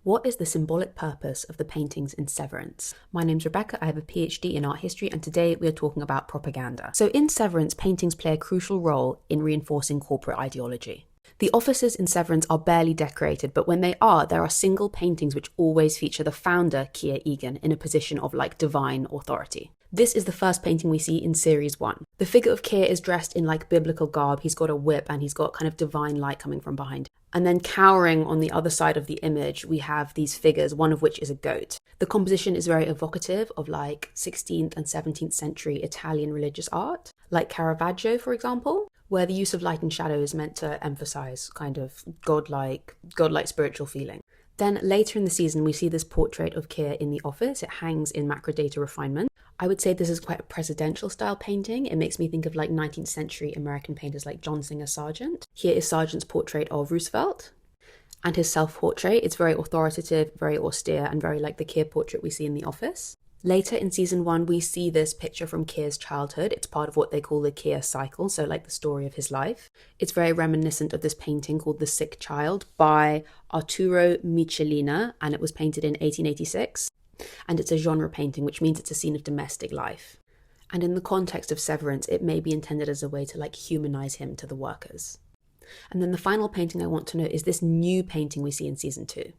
What is the symbolic purpose of the paintings in Severance? My name's Rebecca, I have a PhD in art history, and today we are talking about propaganda. So in Severance, paintings play a crucial role in reinforcing corporate ideology. The offices in Severance are barely decorated, but when they are, there are single paintings which always feature the founder, Keir Egan, in a position of divine authority. This is the first painting we see in series 1. The figure of Keir is dressed in biblical garb, he's got a whip and he's got kind of divine light coming from behind. And then cowering on the other side of the image, we have these figures, one of which is a goat. The composition is very evocative of 16th and 17th century Italian religious art, like Caravaggio, for example, where the use of light and shadow is meant to emphasize kind of godlike spiritual feeling. Then later in the season, we see this portrait of Keir in the office. It hangs in macrodata refinement. I would say this is quite a presidential style painting. It makes me think of 19th century American painters like John Singer Sargent. Here is Sargent's portrait of Roosevelt and his self-portrait. It's very authoritative, very austere, and very like the Keir portrait we see in The Office. Later in season 1, we see this picture from Keir's childhood. It's part of what they call the Keir cycle, so the story of his life. It's very reminiscent of this painting called The Sick Child by Arturo Michelina, and it was painted in 1886. And it's a genre painting, which means it's a scene of domestic life. And in the context of Severance, it may be intended as a way to humanize him to the workers. And then the final painting I want to note is this new painting we see in season 2.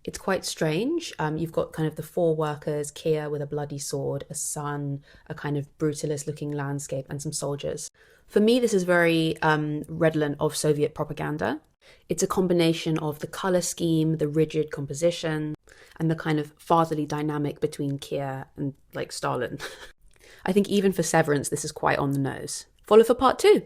It's quite strange. You've got kind of the 4 workers, Keir with a bloody sword, a sun, a kind of brutalist looking landscape, and some soldiers. For me, this is very redolent of Soviet propaganda. It's a combination of the color scheme, the rigid composition, and the kind of fatherly dynamic between Keir and Stalin. I think even for Severance, this is quite on the nose. Follow for part 2.